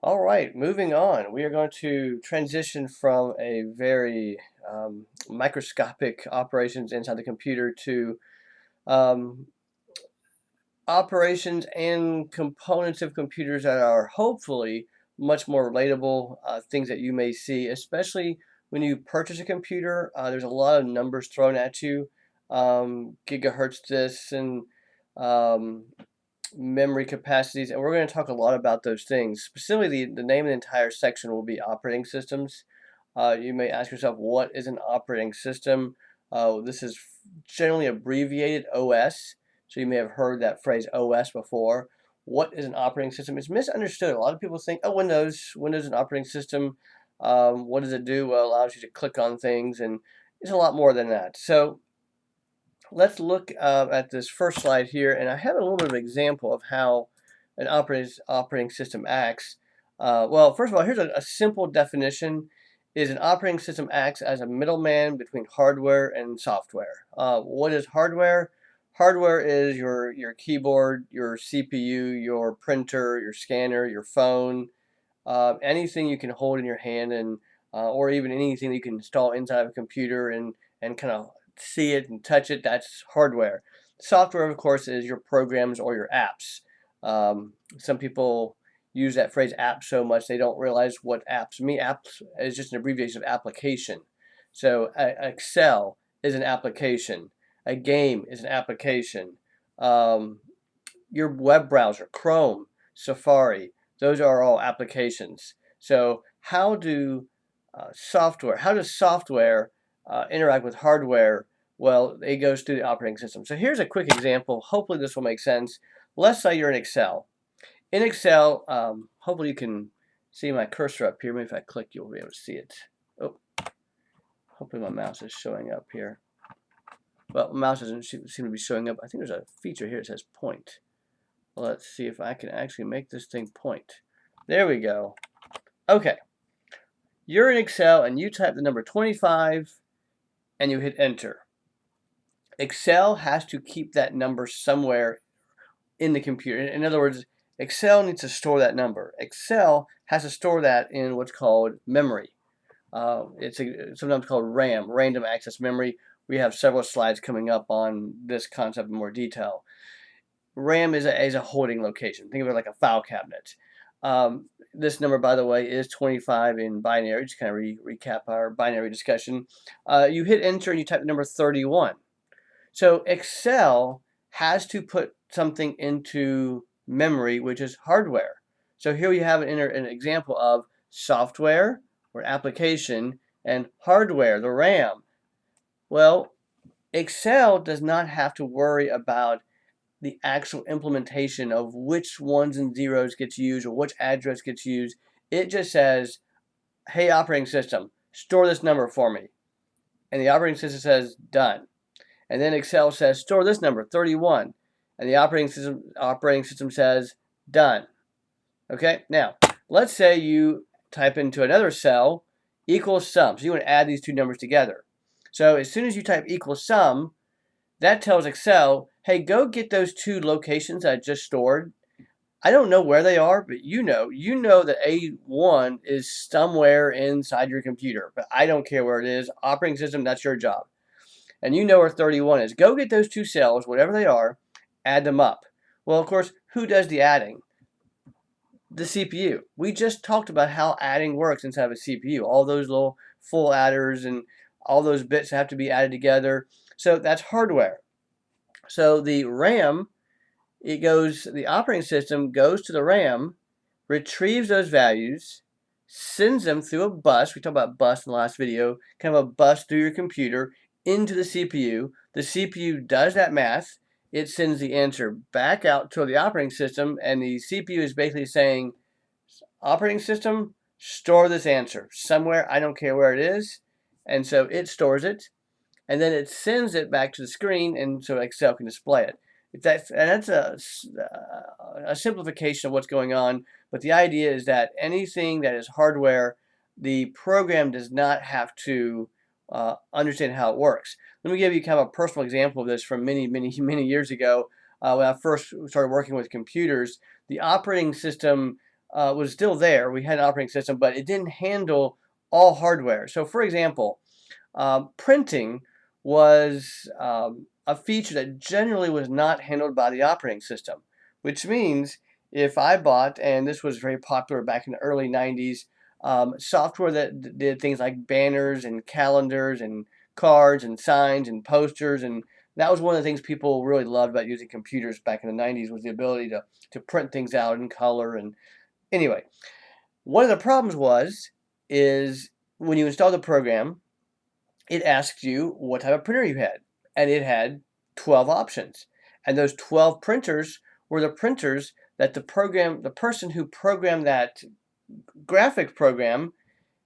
All right, moving on. We are going to transition from a very microscopic operations inside the computer to um, operations and components of computers that are hopefully much more relatable, things that you may see, especially when you purchase a computer. There's a lot of numbers thrown at you, gigahertz this and um, memory capacities, and we're going to talk a lot about those things. Specifically, the name of the entire section will be operating systems. You may ask yourself, what is an operating system? This is generally abbreviated OS, so you may have heard that phrase OS before. What is an operating system? It's misunderstood. A lot of people think, oh, Windows is an operating system. What does it do? Well, it allows you to click on things, and it's a lot more than that. So let's look at this first slide here, and I have a little bit of an example of how an operating system acts. Well, first of all, here's a simple definition. Is an operating system acts as a middleman between hardware and software. What is hardware? Hardware is your keyboard, your CPU, your printer, your scanner, your phone, anything you can hold in your hand, and or even anything that you can install inside of a computer and kind of see it and touch it. That's hardware. Software, of course, is your programs or your apps. Some people use that phrase app so much they don't realize what apps mean. Apps is just an abbreviation of application. So Excel is an application. A game is an application. Um, your web browser, Chrome, Safari, those are all applications. So how does software interact with hardware? Well, it goes through the operating system. So here's a quick example. Hopefully this will make sense. Let's say you're in Excel. In Excel, hopefully you can see my cursor up here. Maybe if I click, you'll be able to see it. Oh, hopefully my mouse is showing up here. Well, my mouse doesn't seem to be showing up. I think there's a feature here that says point. Let's see if I can actually make this thing point. There we go. Okay. You're in Excel and you type the number 25 and you hit enter. Excel has to keep that number somewhere in the computer. In other words, Excel needs to store that number. Excel has to store that in what's called memory. It's sometimes called RAM, random access memory. We have several slides coming up on this concept in more detail. RAM is a holding location. Think of it like a file cabinet. This number, by the way, is 25 in binary. Just kind of recap our binary discussion. You hit enter and you type the number 31. So Excel has to put something into memory, which is hardware. So here we have an example of software or application and hardware, the RAM. Well, Excel does not have to worry about the actual implementation of which ones and zeros gets used or which address gets used. It just says, hey, operating system, store this number for me. And the operating system says, done. And then Excel says, store this number, 31. And the operating system says, done. Okay, now, let's say you type into another cell, equals sum. So you want to add these two numbers together. So as soon as you type equals sum, that tells Excel, hey, go get those two locations I just stored. I don't know where they are, but you know that A1 is somewhere inside your computer, but I don't care where it is. Operating system, that's your job. And you know where 31 is. Go get those two cells, whatever they are, add them up. Well, of course, who does the adding? The CPU. We just talked about how adding works inside of a CPU. All those little full adders and all those bits have to be added together. So that's hardware. So the RAM, the operating system goes to the RAM, retrieves those values, sends them through a bus. We talked about bus in the last video, kind of a bus through your computer into the CPU. The CPU does that math. It sends the answer back out to the operating system, and the CPU is basically saying, operating system, store this answer somewhere. I don't care where it is. And so it stores it, and then it sends it back to the screen, and so Excel can display it. That's a simplification of what's going on, but the idea is that anything that is hardware, the program does not have to understand how it works. Let me give you kind of a personal example of this from many years ago. When I first started working with computers, the operating system was still there. We had an operating system, but it didn't handle all hardware. So for example, printing was a feature that generally was not handled by the operating system, which means if I bought, and this was very popular back in the early 90s, software that did things like banners and calendars and cards and signs and posters, and that was one of the things people really loved about using computers back in the 90s, was the ability to print things out in color. And anyway, one of the problems is when you install the program, it asked you what type of printer you had, and it had 12 options. And those 12 printers were the printers that the person who programmed that graphic program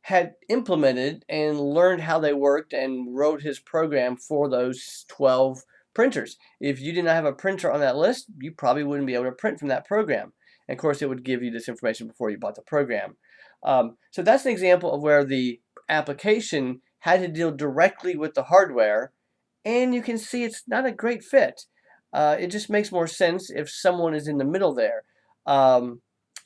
had implemented and learned how they worked and wrote his program for those 12 printers. If you did not have a printer on that list, you probably wouldn't be able to print from that program. And of course, it would give you this information before you bought the program. So that's an example of where the application had to deal directly with the hardware, and you can see it's not a great fit. It just makes more sense if someone is in the middle there.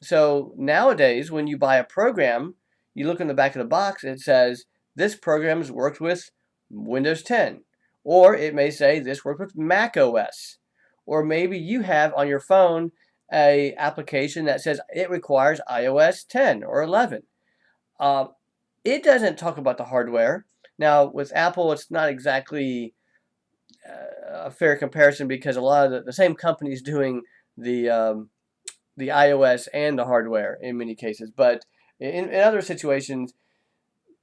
So nowadays, when you buy a program, you look in the back of the box, it says, this program has worked with Windows 10. Or it may say, this worked with Mac OS. Or maybe you have on your phone a application that says it requires iOS 10 or 11. It doesn't talk about the hardware. Now, with Apple, it's not exactly a fair comparison because a lot of the same companies doing the iOS and the hardware in many cases. But in other situations,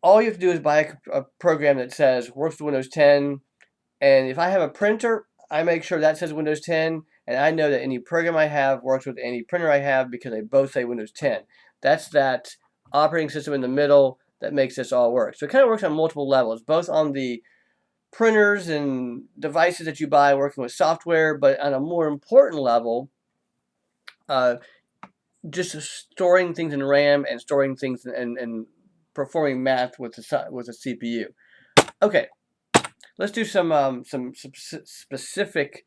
all you have to do is buy a program that says works with Windows 10. And if I have a printer, I make sure that says Windows 10. And I know that any program I have works with any printer I have because they both say Windows 10. That's that operating system in the middle that makes this all work. So it kind of works on multiple levels, both on the printers and devices that you buy working with software, but on a more important level, just storing things in RAM and storing things and performing math with the CPU. Okay, let's do some specific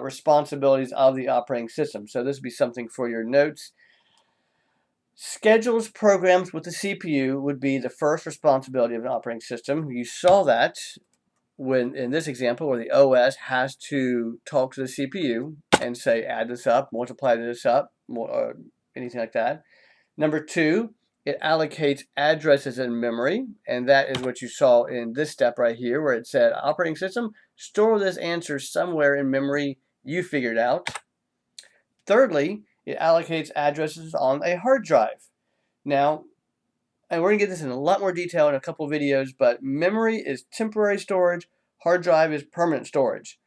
responsibilities of the operating system. So this would be something for your notes. Schedules programs with the CPU would be the first responsibility of an operating system. You saw that when in this example where the OS has to talk to the CPU and say add this up, multiply this up, or anything like that. Number two, it allocates addresses in memory, and that is what you saw in this step right here where it said operating system, store this answer somewhere in memory you figured out. Thirdly, it allocates addresses on a hard drive. Now, and we're going to get this in a lot more detail in a couple of videos, but memory is temporary storage, hard drive is permanent storage.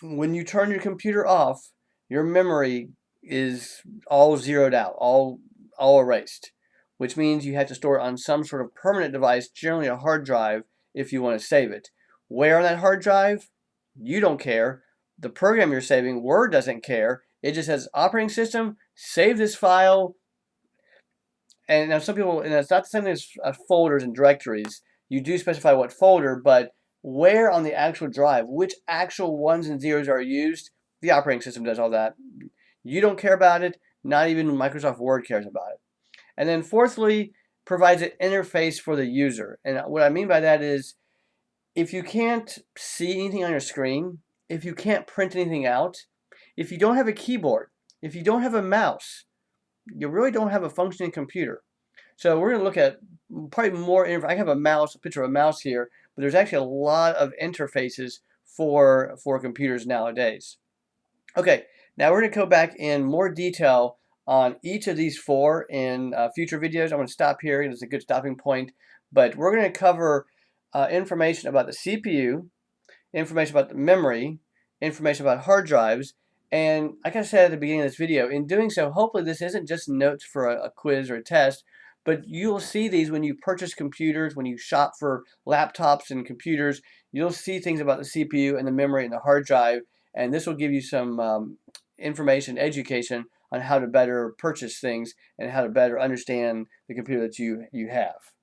When you turn your computer off, your memory is all zeroed out, all erased, which means you have to store it on some sort of permanent device, generally a hard drive, if you want to save it. Where on that hard drive? You don't care. The program you're saving, Word, doesn't care. It just says operating system, save this file. And now some people, and it's not the same thing as folders and directories. You do specify what folder, but where on the actual drive, which actual ones and zeros are used, the operating system does all that. You don't care about it, not even Microsoft Word cares about it. And then fourthly, provides an interface for the user. And what I mean by that is, if you can't see anything on your screen, if you can't print anything out, if you don't have a keyboard, if you don't have a mouse, you really don't have a functioning computer. So we're going to look at probably more. I have a picture of a mouse here, but there's actually a lot of interfaces for computers nowadays. Okay, now we're going to go back in more detail on each of these four in future videos. I'm going to stop here. It's a good stopping point. But we're going to cover information about the CPU, information about the memory, information about hard drives, and like I said at the beginning of this video, in doing so, hopefully this isn't just notes for a quiz or a test, but you'll see these when you purchase computers, when you shop for laptops and computers, you'll see things about the CPU and the memory and the hard drive, and this will give you some information, education on how to better purchase things and how to better understand the computer that you have.